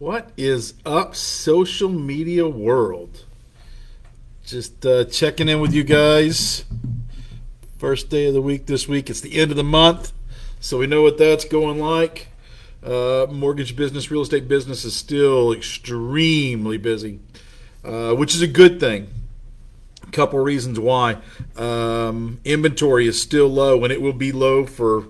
What is up, social media world? Just checking in with you guys. First day of the week this week. It's the end of the month, so we know what that's going like. Mortgage business, real estate business is still extremely busy, which is a good thing. A couple reasons why. Inventory is still low, and it will be low for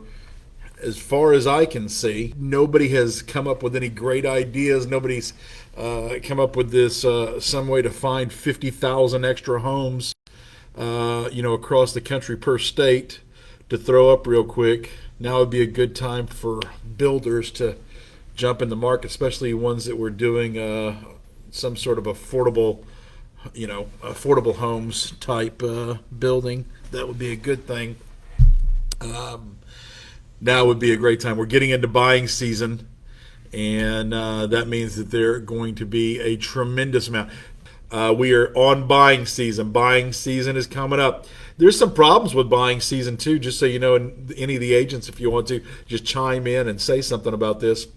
as far as I can see. Nobody has come up with any great ideas. Nobody's come up with this some way to find 50,000 extra homes, across the country per state to throw up real quick. Now would be a good time for builders to jump in the market, especially ones that were doing some sort of affordable homes type building. That would be a good thing. Now would be a great time. We're getting into buying season, and that means that there are going to be a tremendous amount. We are on buying season. Buying season is coming up. There's some problems with buying season too, just so you know, and any of the agents, if you want to, just chime in and say something about this.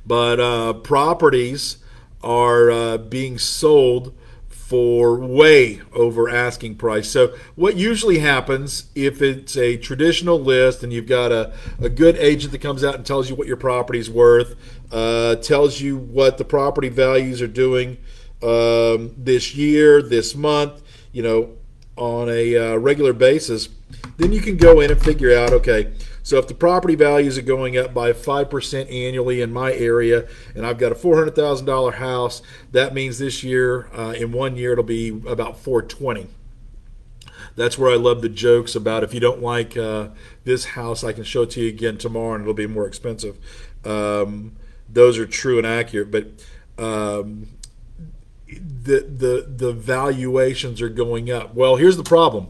But properties are being sold for way over asking price. So what usually happens if it's a traditional list and you've got a good agent that comes out and tells you what your property's worth, tells you what the property values are doing this year, this month, on a regular basis, then you can go in and figure out, okay, so if the property values are going up by 5% annually in my area, and I've got a $400,000 house, that means this year, in 1 year, it'll be about 420. That's where I love the jokes about, if you don't like this house, I can show it to you again tomorrow, and it'll be more expensive. Those are true and accurate, but the valuations are going up. Well, here's the problem.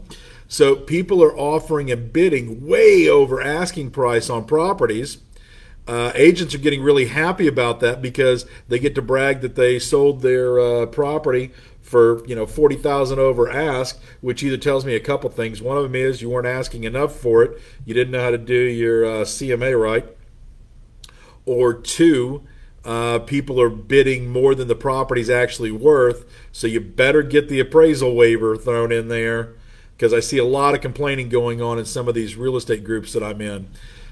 So people are offering and bidding way over asking price on properties. Agents are getting really happy about that because they get to brag that they sold their property for 40,000 over ask, which either tells me a couple things. One of them is you weren't asking enough for it, you didn't know how to do your CMA right, or two, people are bidding more than the property's actually worth, so you better get the appraisal waiver thrown in there, because I see a lot of complaining going on in some of these real estate groups that I'm in.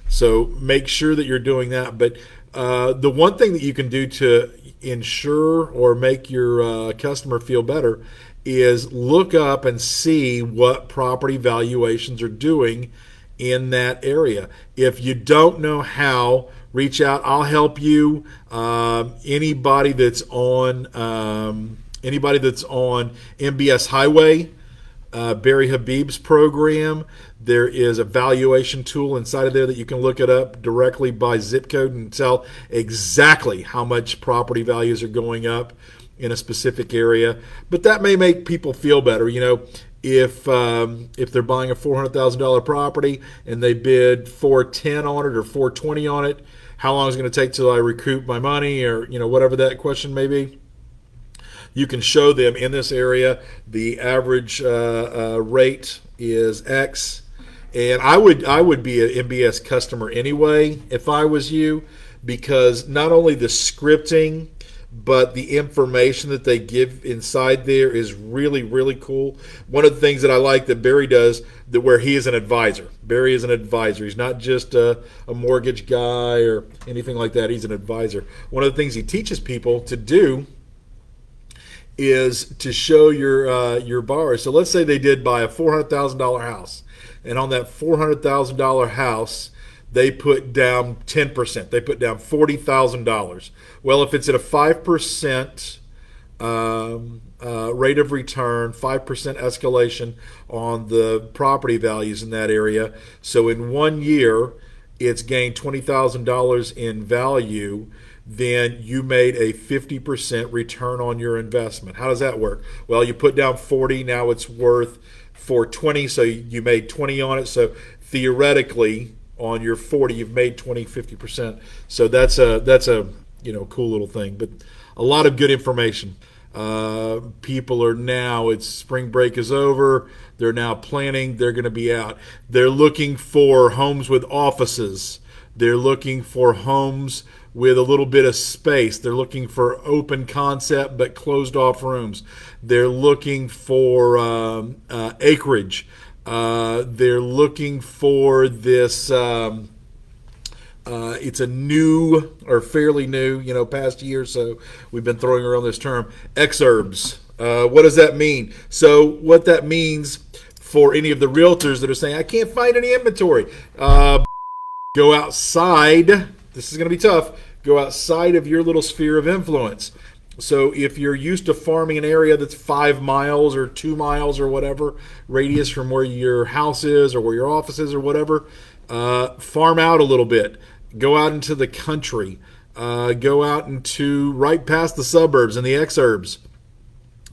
So make sure that you're doing that. But the one thing that you can do to ensure or make your customer feel better is look up and see what property valuations are doing in that area. If you don't know how, reach out. I'll help you. Anybody that's on MBS Highway, Barry Habib's program, there is a valuation tool inside of there that you can look it up directly by zip code and tell exactly how much property values are going up in a specific area. But that may make people feel better. If they're buying a $400,000 property and they bid 410 on it or 420 on it, how long is it going to take till I recoup my money, or whatever that question may be? You can show them in this area the average rate is X, and I would be an MBS customer anyway if I was you, because not only the scripting but the information that they give inside there is really, really cool. One of the things that I like that Barry does, that where he is an advisor. Barry is an advisor. He's not just a mortgage guy or anything like that. He's an advisor. One of the things he teaches people to do is to show your borrowers. So let's say they did buy a $400,000 house, and on that $400,000 house, they put down 10%. They put down $40,000. Well, if it's at a 5% rate of return, 5% escalation on the property values in that area, so in 1 year, it's gained $20,000 in value, then you made a 50% return on your investment. How does that work? Well, you put down 40, now it's worth 420, so you made 20 on it. So theoretically, on your 40, you've made 50%. So that's a cool little thing. But a lot of good information. People are now, it's spring break is over. They're now planning. They're going to be out. They're looking for homes with offices. They're looking for homes with a little bit of space. They're looking for open concept but closed off rooms. They're looking for acreage. They're looking for this. It's a new or fairly new, past year or so, we've been throwing around this term, exurbs. What does that mean? So what that means for any of the realtors that are saying, I can't find any inventory, go outside. This is going to be tough. Go outside of your little sphere of influence. So if you're used to farming an area that's 5 miles or 2 miles or whatever radius from where your house is or where your office is or whatever, farm out a little bit. Go out into the country. Go out into right past the suburbs and the exurbs.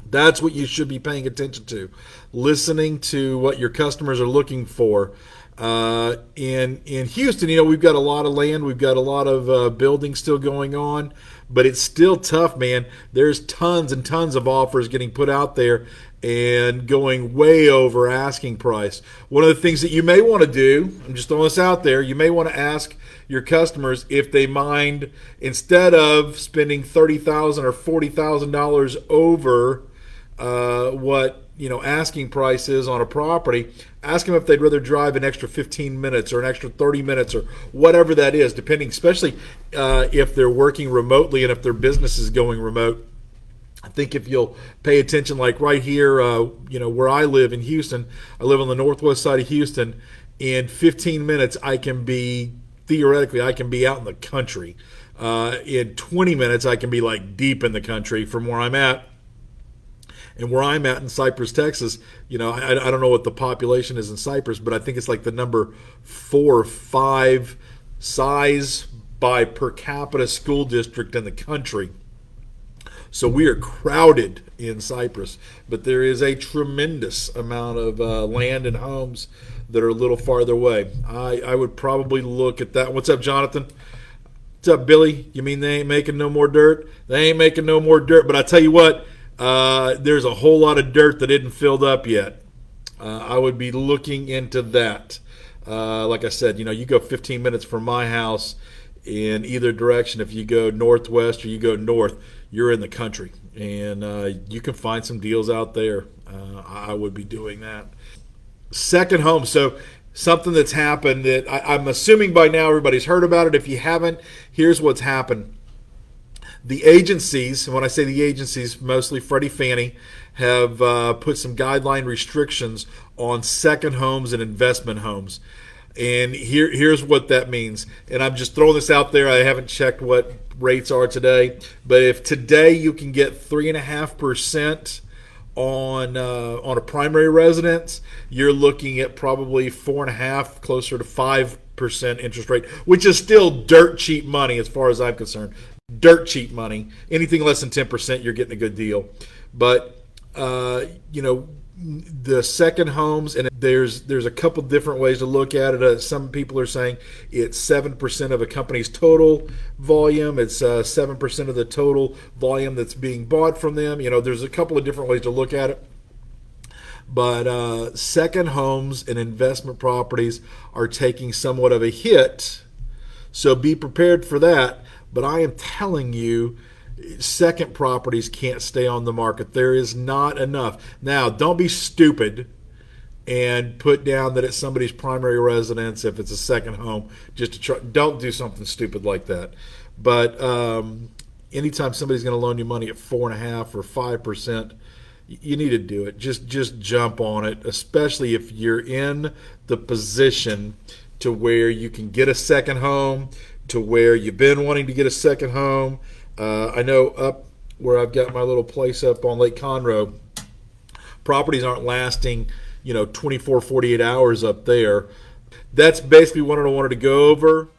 That's what you should be paying attention to. Listening to what your customers are looking for. In Houston, we've got a lot of land. We've got a lot of building still going on. But it's still tough, man. There's tons and tons of offers getting put out there and going way over asking price. One of the things that you may want to do, I'm just throwing this out there, you may want to ask your customers if they mind, instead of spending $30,000 or $40,000 over what asking price is on a property, ask them if they'd rather drive an extra 15 minutes or an extra 30 minutes or whatever that is, depending, especially if they're working remotely and if their business is going remote. I think if you'll pay attention, like right here, where I live in Houston, I live on the northwest side of Houston. In 15 minutes, theoretically, I can be out in the country. In 20 minutes, I can be like deep in the country from where I'm at. And where I'm at in Cypress, Texas, I don't know what the population is in Cypress, but I think it's like the number 4 or 5 size by per capita school district in the country. So we are crowded in Cypress, but there is a tremendous amount of land and homes that are a little farther away. I would probably look at that. What's up, Jonathan? What's up, Billy? You mean they ain't making no more dirt? They ain't making no more dirt, but I tell you what, there's a whole lot of dirt that isn't filled up yet. I would be looking into that. Like I said, you go 15 minutes from my house in either direction. If you go northwest or you go north, you're in the country, and you can find some deals out there. I would be doing that. Second home. So something that's happened that I'm assuming by now everybody's heard about it. If you haven't, here's what's happened. The agencies, and when I say the agencies, mostly Freddie Fannie, have put some guideline restrictions on second homes and investment homes. And here's what that means. And I'm just throwing this out there. I haven't checked what rates are today. But if today you can get 3.5% on a primary residence, you're looking at probably 4.5%, closer to 5% interest rate, which is still dirt cheap money as far as I'm concerned. Dirt cheap money. Anything less than 10%, you're getting a good deal. But the second homes, and there's a couple different ways to look at it. Some people are saying it's 7% of a company's total volume. It's 7% of the total volume that's being bought from them. There's a couple of different ways to look at it. But second homes and investment properties are taking somewhat of a hit. So be prepared for that. But I am telling you, second properties can't stay on the market. There is not enough. Now, don't be stupid and put down that it's somebody's primary residence if it's a second home just to try. Don't do something stupid like that. But anytime somebody's going to loan you money at 4.5% or 5%, you need to do it. Just jump on it, especially if you're in the position to where you can get a second home, to where you've been wanting to get a second home. I know up where I've got my little place up on Lake Conroe, properties aren't lasting, 24, 48 hours up there. That's basically what I wanted to go over.